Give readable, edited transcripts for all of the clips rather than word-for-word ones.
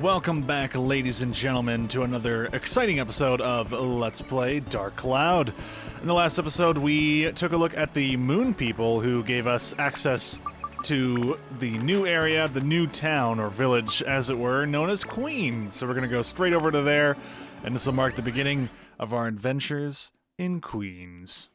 Welcome back, ladies and gentlemen, to another exciting episode of Let's Play Dark Cloud. In the last episode, we took a look at the Moon People who gave us access to the new area, the new town, or village, as it were, known as Queens. So we're going to go straight over to there, and this will mark the beginning of our adventures in Queens.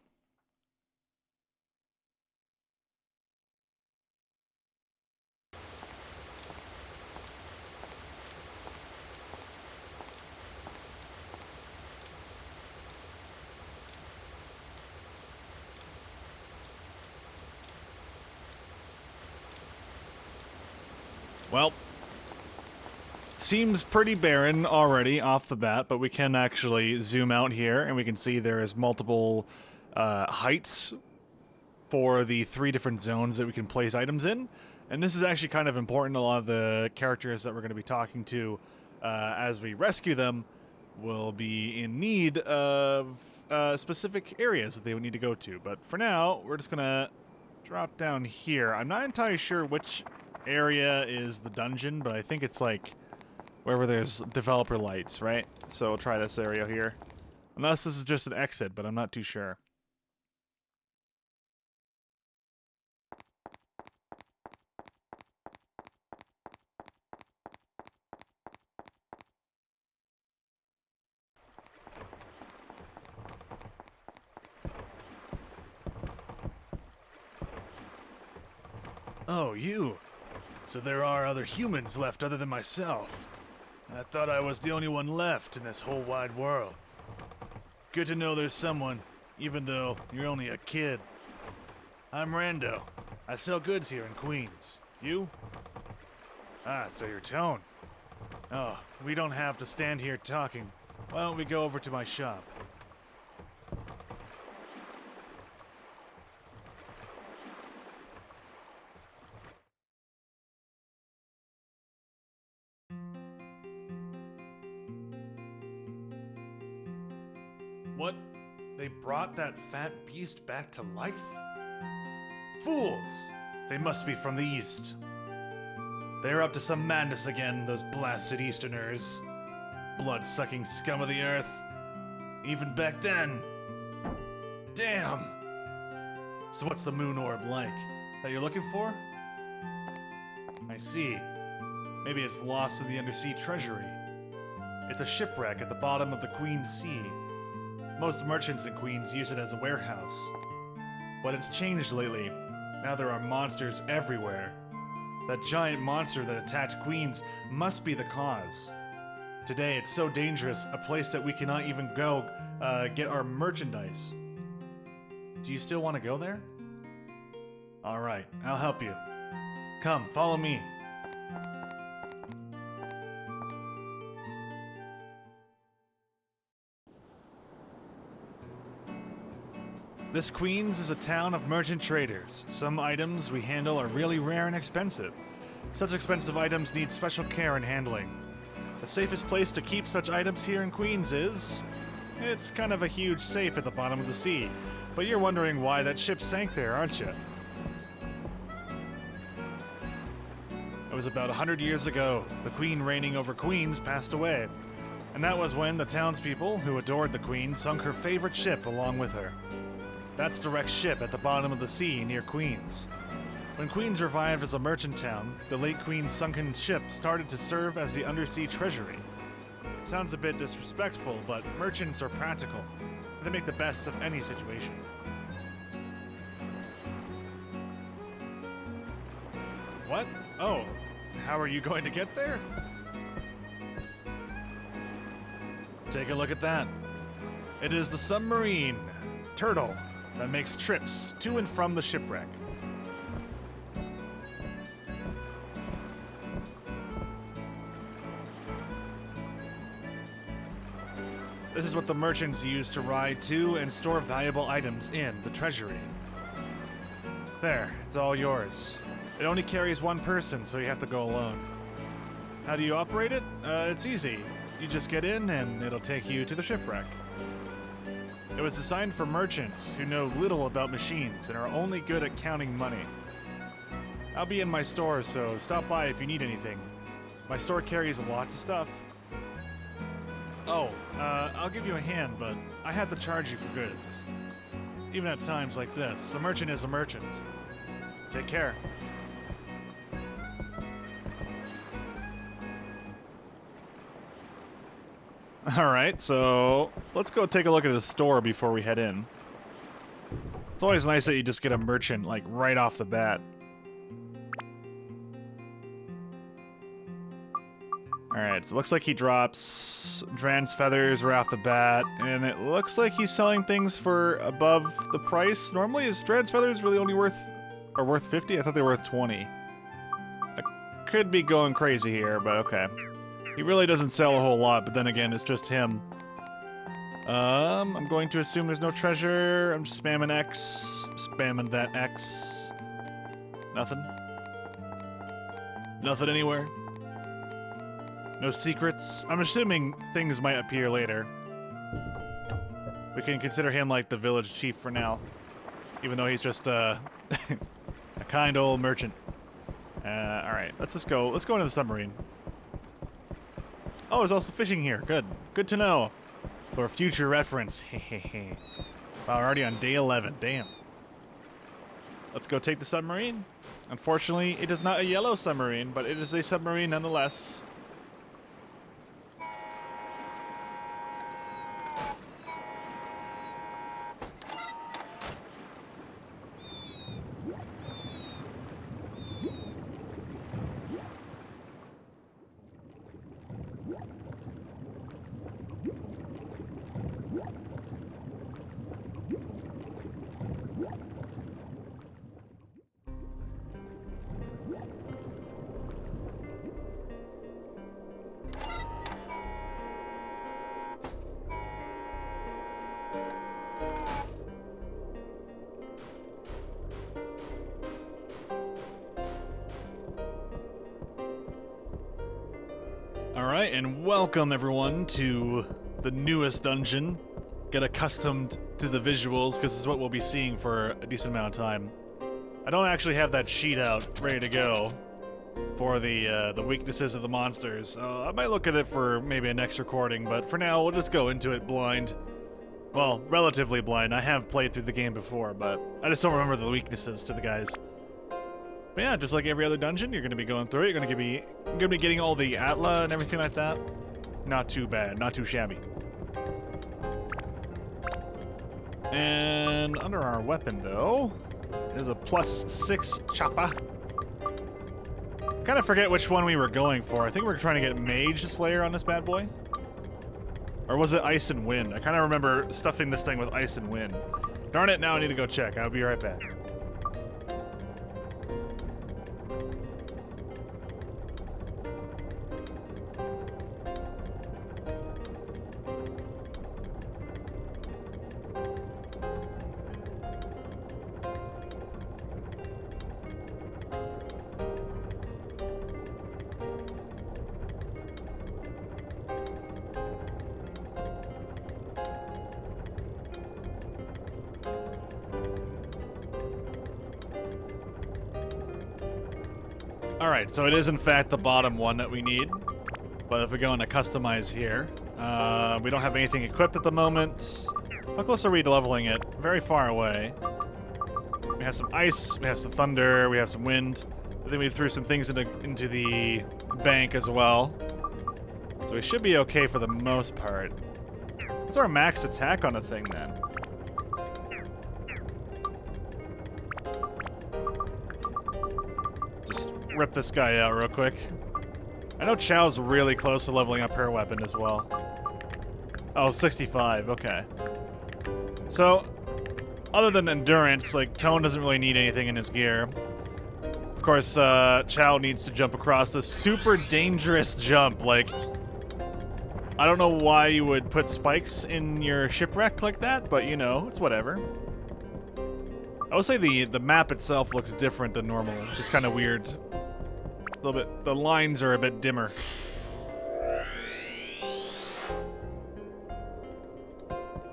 Well, seems pretty barren already off the bat, but we can actually zoom out here and we can see there is multiple heights for the 3 different zones that we can place items in. And this is actually kind of important. A lot of the characters that we're going to be talking to as we rescue them will be in need of specific areas that they would need to go to. But for now, we're just going to drop down here. I'm not entirely sure which area is the dungeon, but I think it's like wherever there's developer lights, right? So we'll try this area here. Unless this is just an exit, but I'm not too sure. Oh, you. So there are other humans left other than myself. I thought I was the only one left in this whole wide world. Good to know there's someone, even though you're only a kid. I'm Rando. I sell goods here in Queens. You? Ah, so you're Tone. Oh, we don't have to stand here talking. Why don't we go over to my shop? What? They brought that fat beast back to life? Fools! They must be from the East. They're up to some madness again, those blasted Easterners. Blood-sucking scum of the earth. Even back then. Damn! So what's the moon orb like? That you're looking for? I see. Maybe it's lost in the undersea treasury. It's a shipwreck at the bottom of the Queen's Sea. Most merchants in Queens use it as a warehouse. But it's changed lately. Now there are monsters everywhere. That giant monster that attacked Queens must be the cause. Today it's so dangerous, a place that we cannot even go get our merchandise. Do you still want to go there? Alright, I'll help you. Come, follow me. This Queens is a town of merchant traders. Some items we handle are really rare and expensive. Such expensive items need special care and handling. The safest place to keep such items here in Queens is... it's kind of a huge safe at the bottom of the sea. But you're wondering why that ship sank there, aren't you? It was about 100 years ago. The queen reigning over Queens passed away. And that was when the townspeople, who adored the queen, sunk her favorite ship along with her. That's the wrecked ship at the bottom of the sea near Queens. When Queens revived as a merchant town, the late queen's sunken ship started to serve as the undersea treasury. Sounds a bit disrespectful, but merchants are practical. They make the best of any situation. What? Oh, how are you going to get there? Take a look at that. It is the submarine, Turtle, that makes trips to and from the shipwreck. This is what the merchants use to ride to and store valuable items in the treasury. There, it's all yours. It only carries one person, so you have to go alone. How do you operate it? It's easy. You just get in and it'll take you to the shipwreck. It was designed for merchants who know little about machines and are only good at counting money. I'll be in my store, so stop by if you need anything. My store carries lots of stuff. Oh, I'll give you a hand, but I have to charge you for goods. Even at times like this, a merchant is a merchant. Take care. Alright, so let's go take a look at the store before we head in. It's always nice that you just get a merchant, like, right off the bat. Alright, so it looks like he drops Dran's feathers right off the bat, and it looks like he's selling things for above the price. Normally, is Dran's feathers really only worth 50? I thought they were worth 20. I could be going crazy here, but okay. He really doesn't sell a whole lot, but then again, it's just him. I'm going to assume there's no treasure. I'm just spamming X. Spamming that X. Nothing. Nothing anywhere. No secrets. I'm assuming things might appear later. We can consider him like the village chief for now. Even though he's just a kind old merchant. Alright, let's just go. Let's go into the submarine. Oh, there's also fishing here. Good. Good to know. For future reference. Hehehe. Wow, we're already on day 11. Damn. Let's go take the submarine. Unfortunately, it is not a yellow submarine, but it is a submarine nonetheless. Alright, and welcome everyone to the newest dungeon. Get accustomed to the visuals, because this is what we'll be seeing for a decent amount of time. I don't actually have that sheet out, ready to go, for the weaknesses of the monsters. I might look at it for maybe a next recording, but for now, we'll just go into it blind. Well, relatively blind. I have played through the game before, but I just don't remember the weaknesses to the guys. But yeah, just like every other dungeon, you're going to be going through it. You're going to be getting all the Atla and everything like that. Not too bad. Not too shabby. And under our weapon, though, is a +6 chopper. Kind of forget which one we were going for. I think we're trying to get Mage Slayer on this bad boy. Or was it Ice and Wind? I kind of remember stuffing this thing with Ice and Wind. Darn it, now I need to go check. I'll be right back. Alright, so it is in fact the bottom one that we need. But if we go into customize here, we don't have anything equipped at the moment. How close are we to leveling it? Very far away. We have some ice, we have some thunder, we have some wind. I think we threw some things into the bank as well. So we should be okay for the most part. What's our max attack on the thing then? Just rip this guy out real quick. I know Chow's really close to leveling up her weapon as well. Oh, 65, okay. So, other than endurance, like, Tone doesn't really need anything in his gear. Of course, Chow needs to jump across this super dangerous jump, like... I don't know why you would put spikes in your shipwreck like that, but, you know, it's whatever. I would say the map itself looks different than normal, which is kind of weird. A little bit, the lines are a bit dimmer.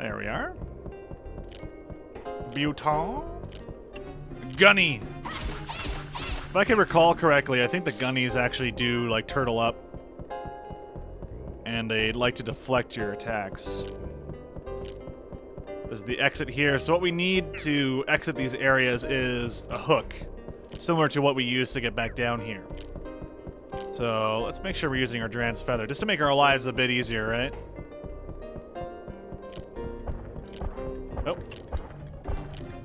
There we are. Buton. Gunny. If I can recall correctly, I think the gunnies actually do, like, turtle up. and they like to deflect your attacks. This is the exit here. So what we need to exit these areas is a hook, similar to what we used to get back down here. So let's make sure we're using our Dran's Feather, just to make our lives a bit easier, right? Oh.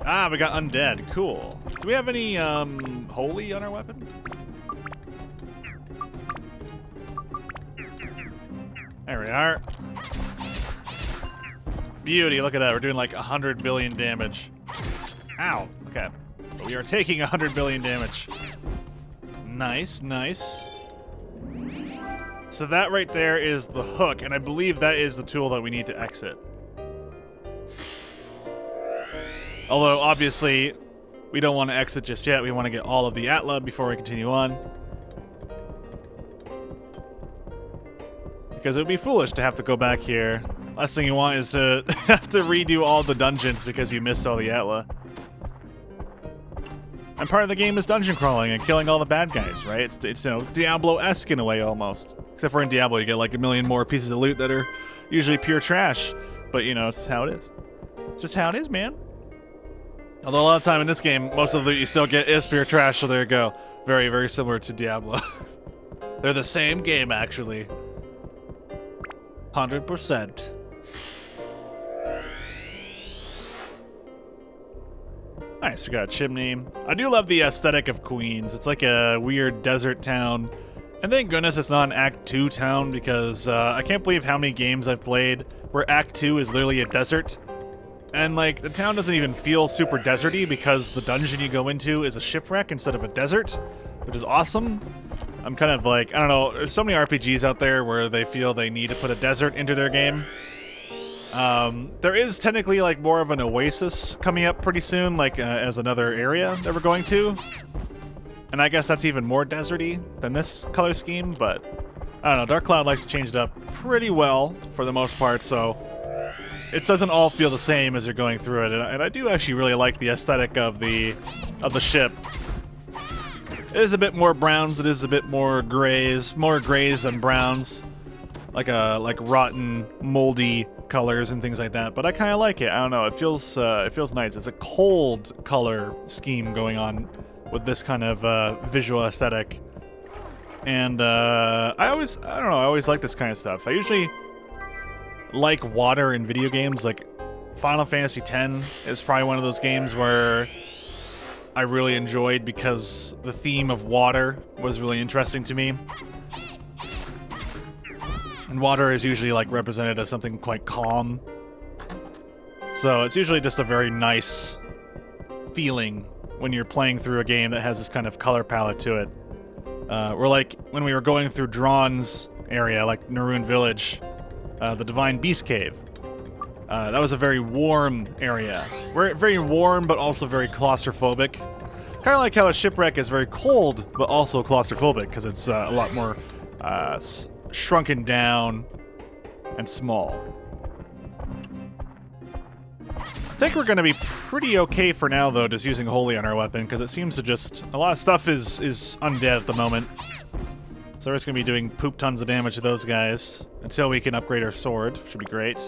Ah, we got undead. Cool. Do we have any holy on our weapon? There we are. Beauty, look at that. We're doing like 100 billion damage. Ow. Okay. We are taking 100 billion damage. Nice, nice. So that right there is the hook, and I believe that is the tool that we need to exit. Although, obviously, we don't want to exit just yet. We want to get all of the Atla before we continue on. Because it would be foolish to have to go back here. Last thing you want is to have to redo all the dungeons because you missed all the Atla. And part of the game is dungeon crawling and killing all the bad guys, right? It's you know, Diablo-esque in a way, almost. Except for in Diablo, you get like a million more pieces of loot that are usually pure trash. But, you know, it's just how it is. It's just how it is, man. Although a lot of time in this game, most of the loot you still get is pure trash, so there you go. Very, very similar to Diablo. They're the same game, actually. 100%. Nice, we got a chimney. I do love the aesthetic of Queens. It's like a weird desert town. And thank goodness it's not an Act 2 town, because I can't believe how many games I've played where Act 2 is literally a desert. And, like, the town doesn't even feel super deserty because the dungeon you go into is a shipwreck instead of a desert, which is awesome. I'm kind of like, I don't know, there's so many RPGs out there where they feel they need to put a desert into their game. There is technically, like, more of an oasis coming up pretty soon, like, as another area that we're going to. And I guess that's even more deserty than this color scheme, but I don't know, Dark Cloud likes to change it up pretty well for the most part, so it doesn't all feel the same as you're going through it. And I do actually really like the aesthetic of the ship. It is a bit more browns, it is a bit more grays than browns. Like rotten, moldy colors and things like that, but I kind of like it. I don't know, it feels nice. It's a cold color scheme going on with this kind of visual aesthetic, and I always like this kind of stuff. I usually like water in video games. Like Final Fantasy X is probably one of those games where I really enjoyed because the theme of water was really interesting to me. And water is usually like represented as something quite calm. So it's usually just a very nice feeling when you're playing through a game that has this kind of color palette to it. Or like when we were going through Drawn's area, like Naroon Village, the Divine Beast Cave. That was a very warm area. Very warm, but also very claustrophobic. Kind of like how a Shipwreck is very cold, but also claustrophobic, because it's a lot more shrunken down and small. I think we're going to be pretty okay for now, though, just using Holy on our weapon, because it seems to just... a lot of stuff is undead at the moment. So we're just going to be doing poop tons of damage to those guys until we can upgrade our sword, which would be great.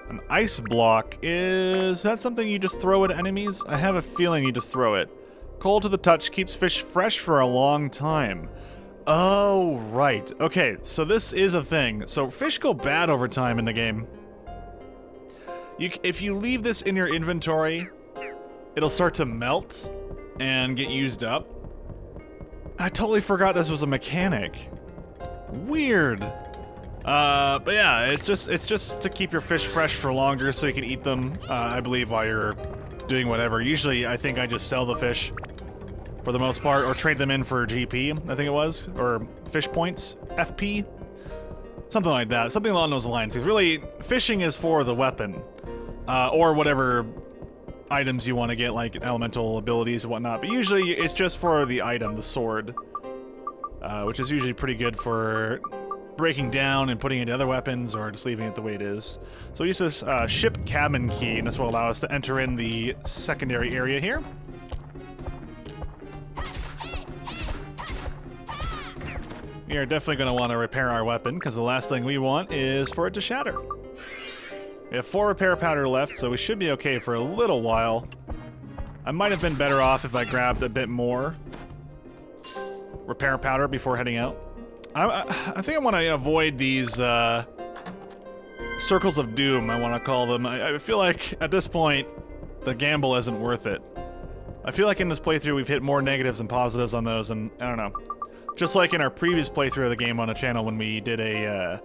An ice block, is that something you just throw at enemies? I have a feeling you just throw it. Cold to the touch, keeps fish fresh for a long time. Oh, right. Okay, so this is a thing. So fish go bad over time in the game. If you leave this in your inventory, it'll start to melt and get used up. I totally forgot this was a mechanic. Weird. But yeah, it's just to keep your fish fresh for longer so you can eat them, I believe, while you're doing whatever. Usually, I think I just sell the fish for the most part, or trade them in for GP, I think it was, or fish points, FP, something like that, something along those lines. Because really, fishing is for the weapon, or whatever items you want to get, like elemental abilities and whatnot. But usually, it's just for the item, the sword, which is usually pretty good for breaking down and putting into other weapons, or just leaving it the way it is. So we use this ship cabin key, and this will allow us to enter in the secondary area here. we are definitely going to want to repair our weapon, because the last thing we want is for it to shatter. We have 4 repair powder left, so we should be okay for a little while. I might have been better off if I grabbed a bit more repair powder before heading out. I think I want to avoid these circles of doom, I want to call them. I feel like at this point, the gamble isn't worth it. I feel like in this playthrough we've hit more negatives than positives on those, and I don't know. Just like in our previous playthrough of the game on the channel when we did a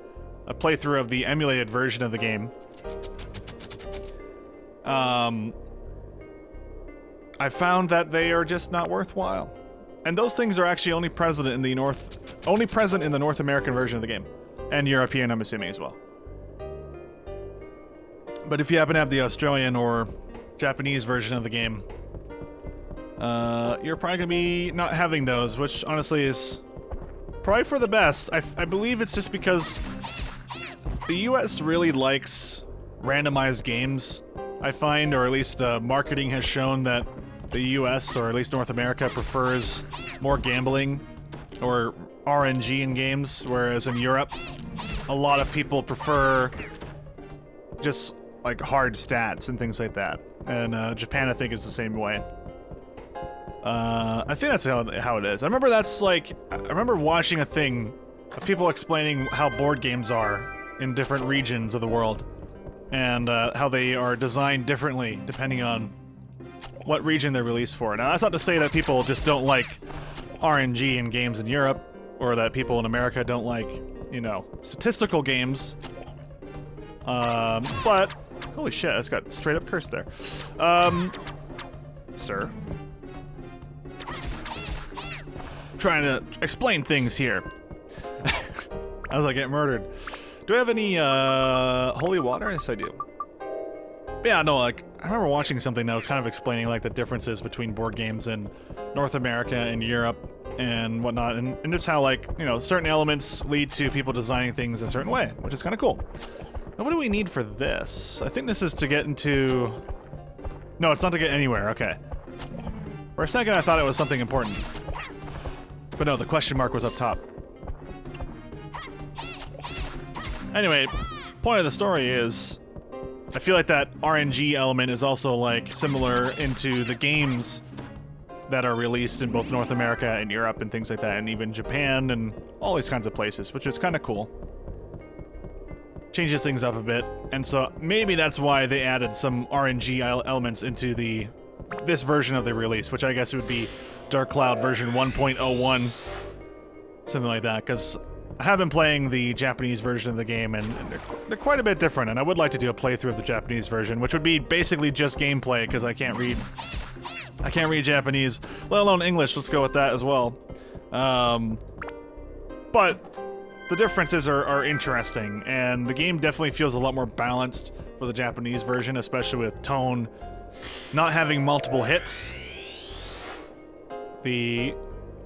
playthrough of the emulated version of the game. I found that they are just not worthwhile. And those things are actually only present in the North American version of the game. And European, I'm assuming, as well. But if you happen to have the Australian or Japanese version of the game, you're probably gonna be not having those, which honestly is probably for the best. I believe it's just because the US really likes randomized games, I find, or at least marketing has shown that the US, or at least North America, prefers more gambling or RNG in games, whereas in Europe, a lot of people prefer just like hard stats and things like that. And Japan, I think, is the same way. I think that's how it is. I remember watching a thing of people explaining how board games are in different regions of the world, and how they are designed differently depending on what region they're released for. Now, that's not to say that people just don't like RNG in games in Europe, or that people in America don't like, you know, statistical games. But holy shit, I just got straight up cursed there. Sir. Trying to explain things here. As I get murdered. Do I have any holy water? Yes, I do. Yeah, no, like, I remember watching something that was kind of explaining like the differences between board games in North America and Europe and whatnot, and just how, like, you know, certain elements lead to people designing things a certain way, which is kind of cool. Now, what do we need for this? I think this is to get into... No, it's not to get anywhere, okay. For a second, I thought it was something important. But no, the question mark was up top. Anyway, point of the story is, I feel like that RNG element is also, like, similar into the games that are released in both North America and Europe and things like that, and even Japan and all these kinds of places, which is kind of cool. Changes things up a bit, and so maybe that's why they added some RNG elements into this version of the release, which I guess would be Dark Cloud version 1.01, something like that, because I have been playing the Japanese version of the game, and they're quite a bit different, and I would like to do a playthrough of the Japanese version, which would be basically just gameplay, because I can't read Japanese, let alone English. Let's go with that as well. But the differences are interesting, and the game definitely feels a lot more balanced for the Japanese version, especially with tone not having multiple hits. The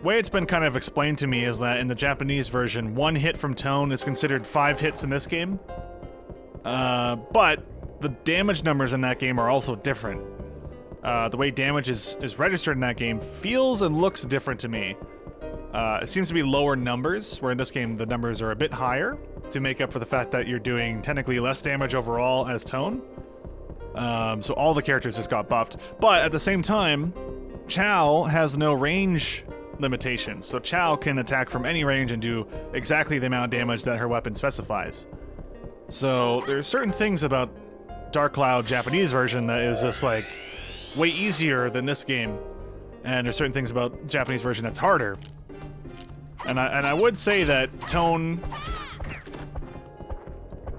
way it's been kind of explained to me is that in the Japanese version, 1 hit from tone is considered 5 hits in this game. But the damage numbers in that game are also different. The way damage is registered in that game feels and looks different to me. It seems to be lower numbers, where in this game the numbers are a bit higher to make up for the fact that you're doing technically less damage overall as tone. So all the characters just got buffed. But at the same time, Chow has no range limitations, so Chow can attack from any range and do exactly the amount of damage that her weapon specifies. So there's certain things about Dark Cloud Japanese version that is just like way easier than this game, and there's certain things about Japanese version that's harder. And I would say that tone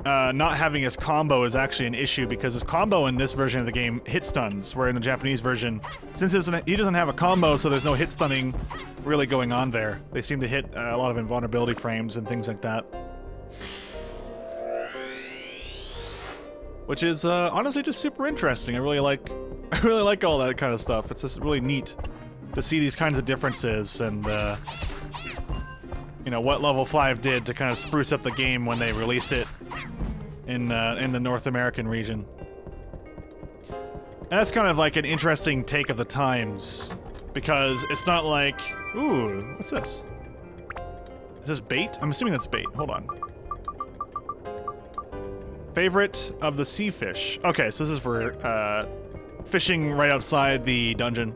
not having his combo is actually an issue, because his combo in this version of the game hit stuns, where in the Japanese version, since he doesn't have a combo, so there's no hit stunning really going on there. They seem to hit a lot of invulnerability frames and things like that. Which is honestly just super interesting. I really like all that kind of stuff. It's just really neat to see these kinds of differences, and you know, what Level 5 did to kind of spruce up the game when they released it in the North American region. And that's kind of like an interesting take of the times, because it's not like, ooh, what's this? Is this bait? I'm assuming that's bait. Hold on. Favorite of the sea fish. Okay, so this is for fishing right outside the dungeon.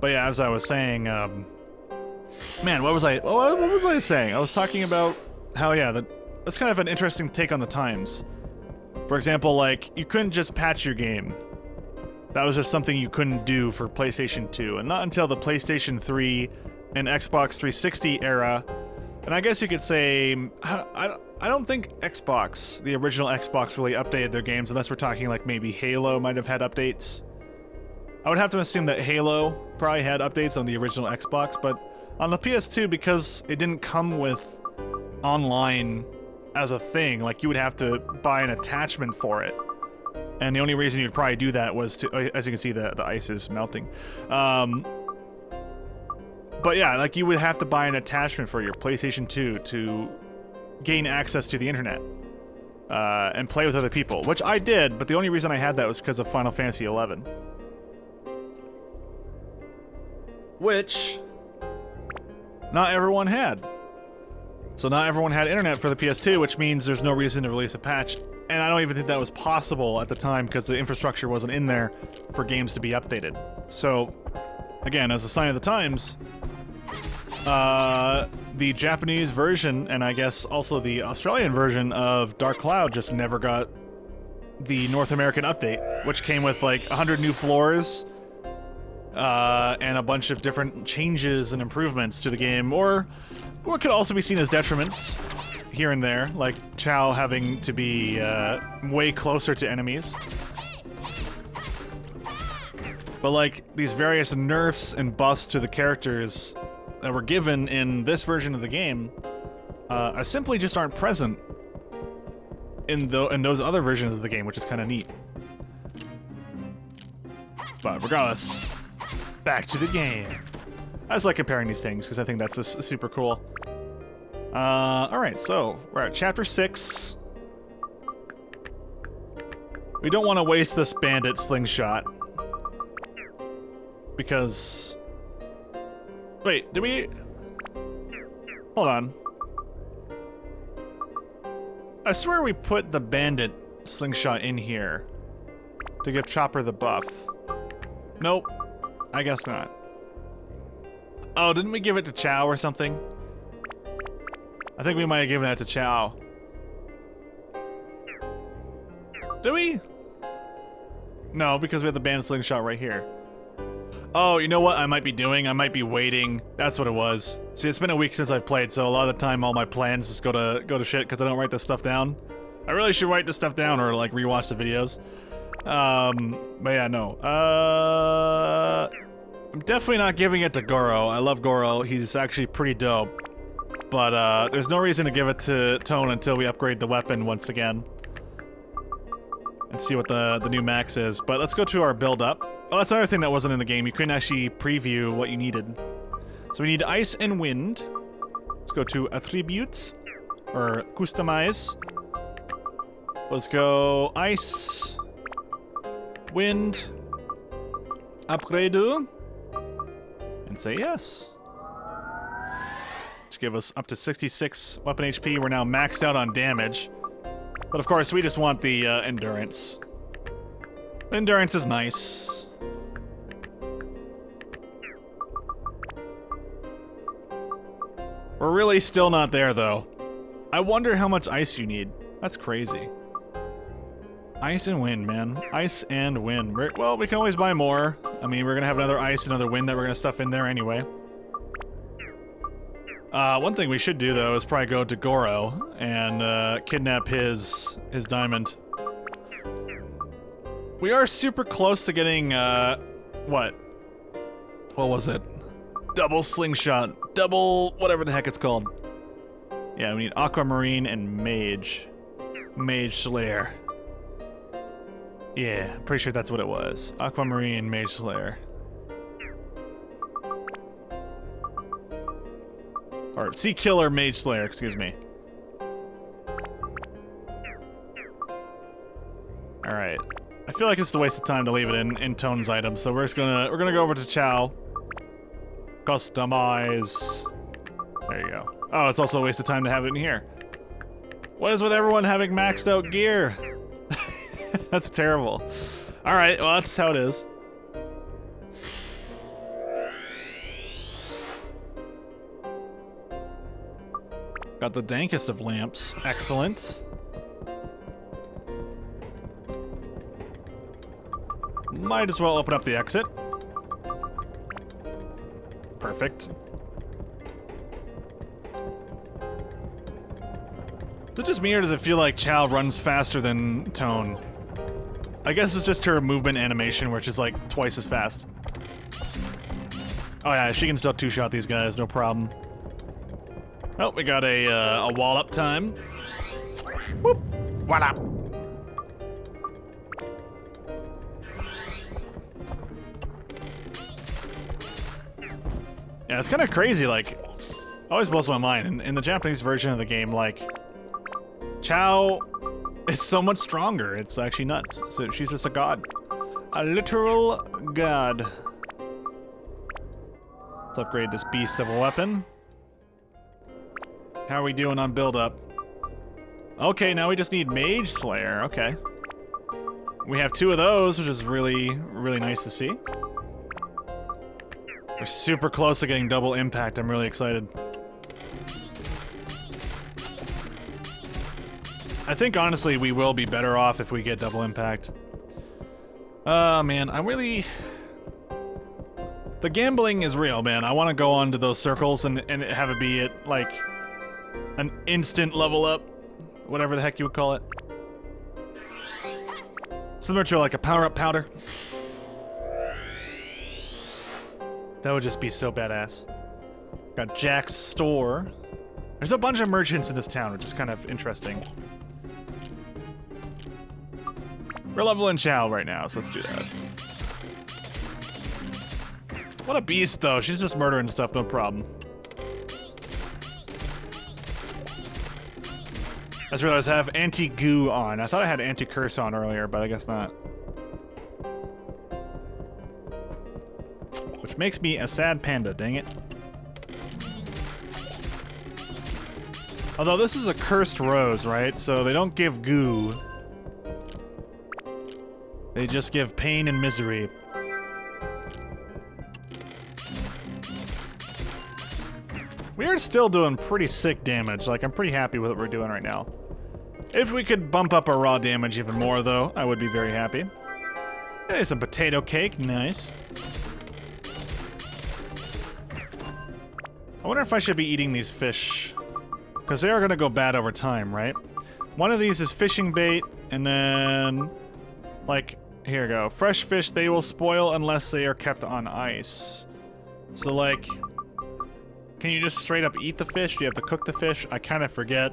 But yeah, as I was saying, man, what was I saying? I was talking about how, yeah, that's kind of an interesting take on the times. For example, like, you couldn't just patch your game. That was just something you couldn't do for PlayStation 2, and not until the PlayStation 3 and Xbox 360 era. And I guess you could say, I don't think Xbox, the original Xbox, really updated their games, unless we're talking like maybe Halo might have had updates. I would have to assume that Halo probably had updates on the original Xbox, but on the PS2, because it didn't come with online as a thing, like you would have to buy an attachment for it. And the only reason you'd probably do that was to, as you can see, the ice is melting. But yeah, like you would have to buy an attachment for your PlayStation 2 to gain access to the internet and play with other people, which I did, but the only reason I had that was because of Final Fantasy XI. Which not everyone had. So not everyone had internet for the PS2, which means there's no reason to release a patch. And I don't even think that was possible at the time because the infrastructure wasn't in there for games to be updated. So, again, as a sign of the times, the Japanese version, and I guess also the Australian version of Dark Cloud just never got the North American update, which came with like 100 new floors, and a bunch of different changes and improvements to the game, or what could also be seen as detriments here and there, like Chao having to be way closer to enemies. But like these various nerfs and buffs to the characters that were given in this version of the game simply just aren't present in those other versions of the game, which is kind of neat. But regardless, back to the game. I just like comparing these things because I think that's just super cool. Alright, so we're at chapter 6. We don't want to waste this bandit slingshot. Because... Wait, did we... Hold on. I swear we put the bandit slingshot in here to give Chopper the buff. Nope. I guess not. Oh, didn't we give it to Chao or something? I think we might have given that to Chao. Did we? No, because we have the bandit slingshot right here. Oh, you know what I might be doing? I might be waiting. That's what it was. See, it's been a week since I've played, so a lot of the time all my plans just go to shit because I don't write this stuff down. I really should write this stuff down or like rewatch the videos. But yeah, no. I'm definitely not giving it to Goro. I love Goro. He's actually pretty dope. But there's no reason to give it to Tone until we upgrade the weapon once again. And see what the new max is. But let's go to our build up. Oh, that's another thing that wasn't in the game. You couldn't actually preview what you needed. So we need ice and wind. Let's go to attributes. Or customize. Let's go ice. Wind. Upgrade. And say yes. To give us up to 66 weapon HP. We're now maxed out on damage. But of course, we just want the endurance. Endurance is nice. We're really still not there, though. I wonder how much ice you need. That's crazy. Ice and wind, man. Ice and wind. Well, we can always buy more. I mean, we're gonna have another ice, another wind that we're gonna stuff in there anyway. One thing we should do, though, is probably go to Goro and kidnap his diamond. We are super close to getting, what? What was it? Double slingshot. Double whatever the heck it's called. Yeah, we need aquamarine and mage. Mage Slayer. Yeah, I'm pretty sure that's what it was. Aquamarine, Mage Slayer. Or Sea Killer, Mage Slayer, excuse me. Alright. I feel like it's a waste of time to leave it in Tone's items, so we're gonna go over to Chao. Customize. There you go. Oh, it's also a waste of time to have it in here. What is with everyone having maxed out gear? That's terrible. Alright, well, that's how it is. Got the dankest of lamps. Excellent. Might as well open up the exit. Perfect. Is it just me, or does it feel like Chow runs faster than Tone? I guess it's just her movement animation, which is like twice as fast. Oh yeah, she can still two-shot these guys, no problem. Oh, we got a wall-up time. Whoop! Voila! Yeah, it's kind of crazy, like, always blows my mind. In the Japanese version of the game, like, Chow is so much stronger. It's actually nuts. So she's just a god. A literal god. Let's upgrade this beast of a weapon. How are we doing on build-up? Okay, now we just need Mage Slayer. Okay. We have 2 of those, which is really, really nice to see. We're super close to getting double impact. I'm really excited. I think, honestly, we will be better off if we get double impact. Man, I really... The gambling is real, man. I want to go on to those circles and have it be at, like, an instant level up. Whatever the heck you would call it. Similar to, like, a power-up powder. That would just be so badass. Got Jack's store. There's a bunch of merchants in this town, which is kind of interesting. We're leveling Chow right now, so let's do that. What a beast, though. She's just murdering stuff, no problem. I just realized I have anti-goo on. I thought I had anti-curse on earlier, but I guess not. Which makes me a sad panda, dang it. Although this is a cursed rose, right? So they don't give goo. They just give pain and misery. We are still doing pretty sick damage. Like, I'm pretty happy with what we're doing right now. If we could bump up our raw damage even more, though, I would be very happy. Hey, some potato cake. Nice. I wonder if I should be eating these fish. Because they are going to go bad over time, right? One of these is fishing bait, and then... Like, here we go. Fresh fish, they will spoil unless they are kept on ice. So, like... Can you just straight up eat the fish? Do you have to cook the fish? I kind of forget.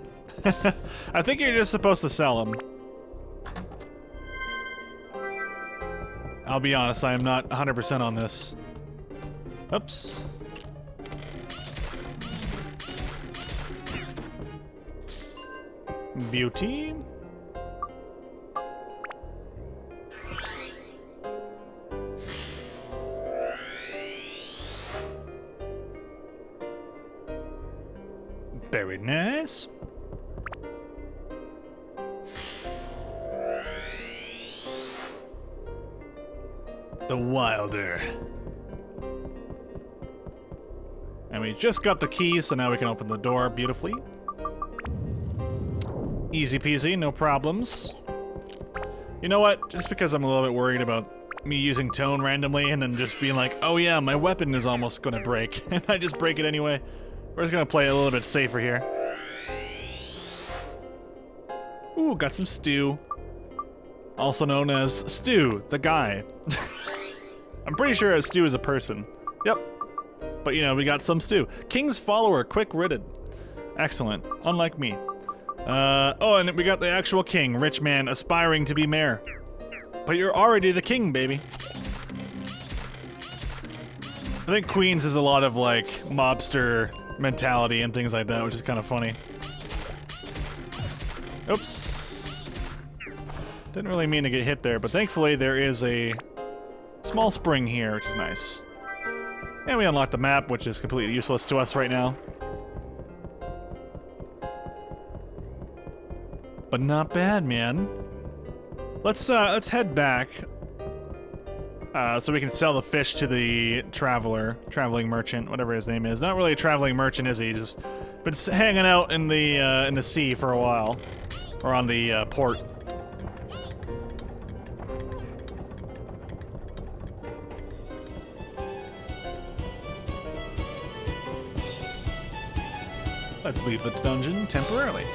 I think you're just supposed to sell them. I'll be honest, I am not 100% on this. Oops. Beauty. Very nice. The Wilder. And we just got the key, so now we can open the door beautifully. Easy peasy, no problems. You know what? Just because I'm a little bit worried about me using tone randomly and then just being like, oh yeah, my weapon is almost gonna break, and I just break it anyway. We're just gonna play a little bit safer here. Ooh, got some stew. Also known as Stew, the guy. I'm pretty sure a stew is a person. Yep. But you know, we got some stew. King's follower, quick-witted. Excellent. Unlike me. Oh, and we got the actual king, rich man, aspiring to be mayor. But you're already the king, baby. I think Queens is a lot of, like, mobster mentality and things like that, which is kind of funny. Oops. Didn't really mean to get hit there, but thankfully there is a small spring here, which is nice. And we unlocked the map, which is completely useless to us right now. but not bad, man. Let's head back. So we can sell the fish to the traveling merchant, whatever his name is. Not really a traveling merchant, is he? Just been hanging out in the sea for a while, or on the port. Let's leave the dungeon temporarily.